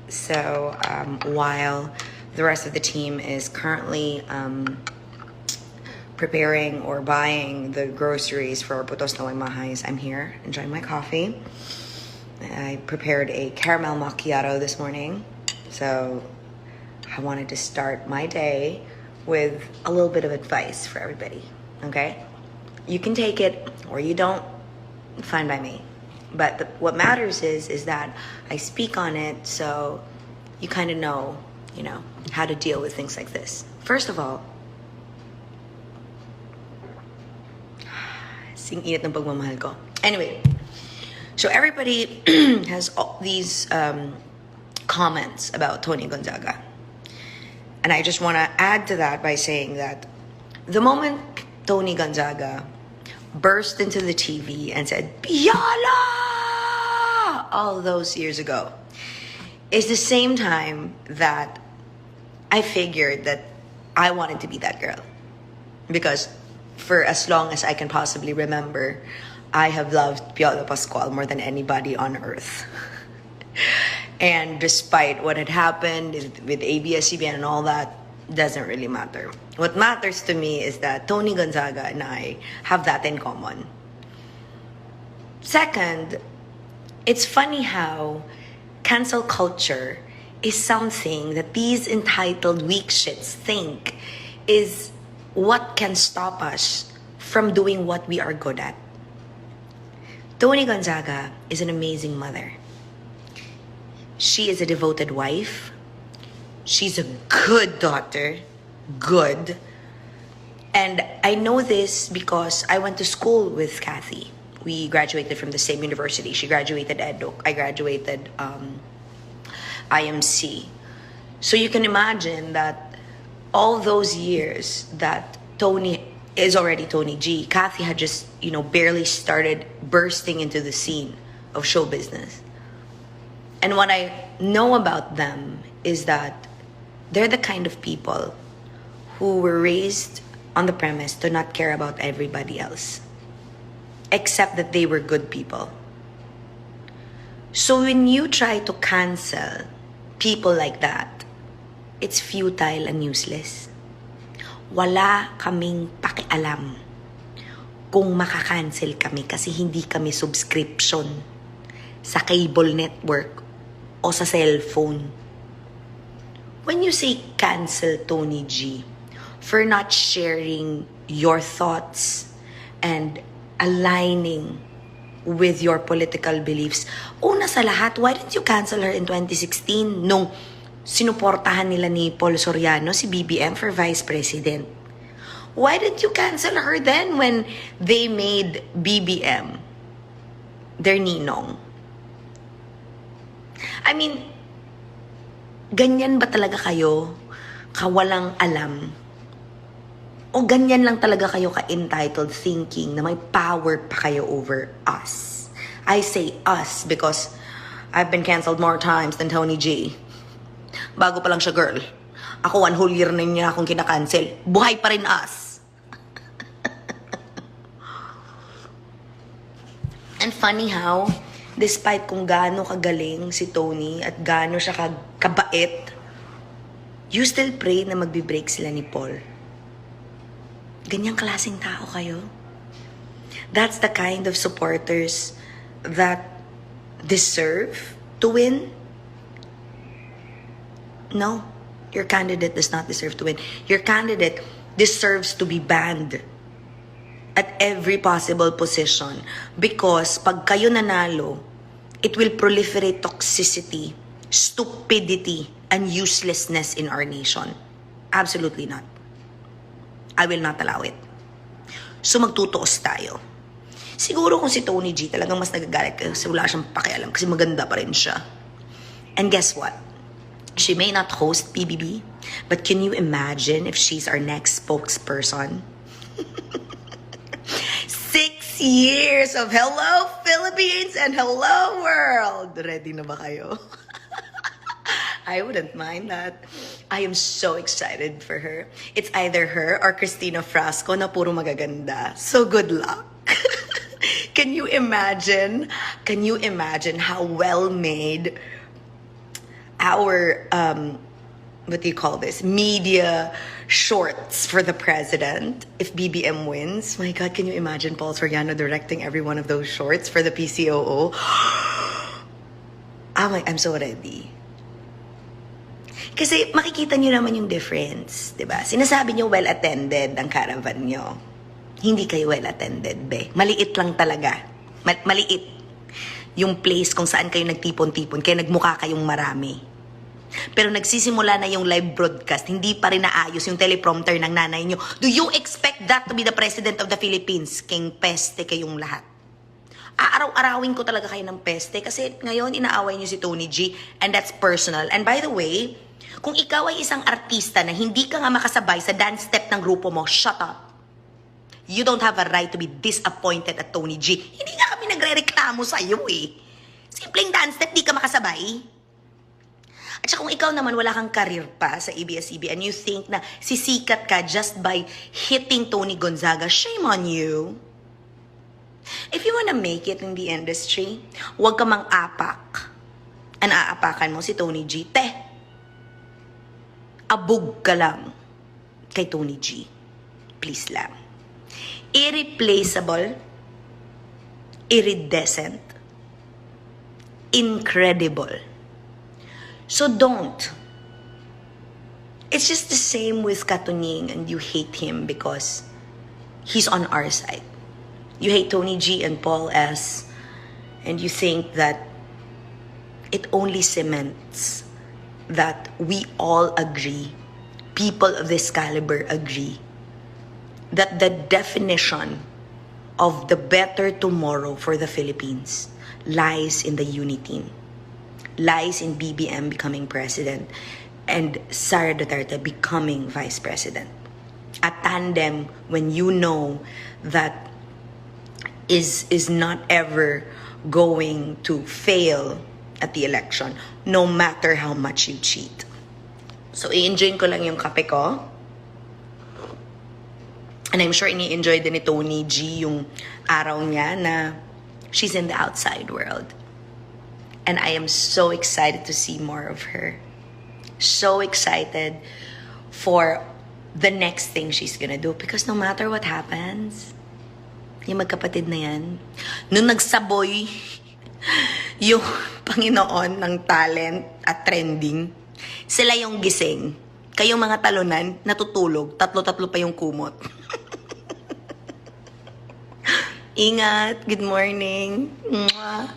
So while the rest of the team is currently preparing or buying the groceries for Putos na Mahais, I'm here enjoying my coffee. I prepared a caramel macchiato this morning, so I wanted to start my day with a little bit of advice for everybody, okay? You can take it or you don't, fine by me. But what matters is that I speak on it, so you kind of know, how to deal with things like this. First of all, sing init ng pagmamahal ko. Anyway, so everybody has all these comments about Toni Gonzaga. And I just want to add to that by saying that the moment Toni Gonzaga burst into the TV and said, Piala! All those years ago, is the same time that I figured that I wanted to be that girl. Because for as long as I can possibly remember, I have loved Piolo Pascual more than anybody on earth. And despite what had happened with ABS-CBN and all that, doesn't really matter. What matters to me is that Toni Gonzaga and I have that in common. Second, it's funny how cancel culture is something that these entitled weak shits think is what can stop us from doing what we are good at. Toni Gonzaga is an amazing mother. She is a devoted wife. She's a good daughter. Good. And I know this because I went to school with Kathy. We graduated from the same university. She graduated EDOC. I graduated IMC. So you can imagine that all those years that Toni is already Toni G, Kathy had just, barely started bursting into the scene of show business. And what I know about them is that they're the kind of people who were raised on the premise to not care about everybody else, except that they were good people. So when you try to cancel people like that, it's futile and useless. Wala kaming pakialam kung makakancel kami kasi hindi kami subscription sa cable network o sa cellphone. When you say cancel Toni G for not sharing your thoughts and aligning with your political beliefs, una sa lahat, why didn't you cancel her in 2016 nung sinuportahan nila ni Paul Soriano si BBM for Vice President? Why didn't you cancel her then when they made BBM their ninong? I mean, ganyan ba talaga kayo kawalang alam? O ganyan lang talaga kayo ka-entitled thinking na may power pa kayo over us? I say us because I've been canceled more times than Toni G. Bago pa lang siya, girl. Ako, 1 whole year na niya akong kinakancel. Buhay pa rin us. And funny how, despite kung gaano kagaling si Toni at gaano siya kabait, you still pray na magbe-break sila ni Paul. Ganyang klaseng tao kayo. That's the kind of supporters that deserve to win. No, your candidate does not deserve to win. Your candidate deserves to be banned at every possible position because pag kayo nanalo, it will proliferate toxicity, stupidity, and uselessness in our nation. Absolutely not. I will not allow it. So magtutuos tayo. Siguro kung si Toni G talagang mas nagagalit kasi wala siyang pakialam kasi maganda pa rin siya. And guess what? She may not host PBB, but can you imagine if she's our next spokesperson? 6 years of hello Philippines and hello world. Ready na ba kayo? I wouldn't mind that. I am so excited for her. It's either her or Cristina Frasco na puro magaganda. So good luck. Can you imagine how well made our what do you call this, media shorts for the president if BBM wins. My God, can you imagine Paul Soriano directing every one of those shorts for the PCOO? I'm so ready. Kasi makikita nyo naman yung difference, di ba? Sinasabi nyo well-attended ang caravan nyo. Hindi kayo well-attended, be. Maliit lang talaga. Maliit yung place kung saan kayo nagtipon-tipon, kaya nagmukha kayong marami. Pero nagsisimula na yung live broadcast, hindi pa rin naayos yung teleprompter ng nanay nyo. Do you expect that to be the President of the Philippines? King peste kayong lahat. Aaraw-arawin ko talaga kayo ng peste kasi ngayon inaaway nyo si Toni G, and that's personal. And by the way, kung ikaw ay isang artista na hindi ka nga makasabay sa dance step ng grupo mo, shut up. You don't have a right to be disappointed at Toni G. Hindi nga kami nagre-reklamo sa'yo eh. Simpleng dance step, di ka makasabay. At saka kung ikaw naman wala kang career pa sa ABS-CBN and you think na sisikat ka just by hitting Tony Gonzaga, shame on you. If you wanna make it in the industry, huwag ka mang-apak. Ang aapakan mo si Toni G. Abog ka lang kay Toni G. Please lang. Irreplaceable, iridescent, incredible. So don't. It's just the same with Katunying and you hate him because he's on our side. You hate Toni G and Paul S. And you think that it only cements that we all agree, people of this caliber agree, that the definition of the better tomorrow for the Philippines lies in the unity, lies in BBM becoming president and Sara Duterte becoming vice president. A tandem when you know that is not ever going to fail at the election, no matter how much you cheat. So, i-enjoy ko lang yung kape ko. And I'm sure ini-enjoy din ni Toni G yung araw niya na she's in the outside world. And I am so excited to see more of her. So excited for the next thing she's gonna do. Because no matter what happens, yung magkapatid na yan, nung nagsaboy yung Panginoon ng talent at trending, sila yung gising. Kayong mga talunan, natutulog, tatlo-tatlo pa yung kumot. Ingat, good morning. Mwah.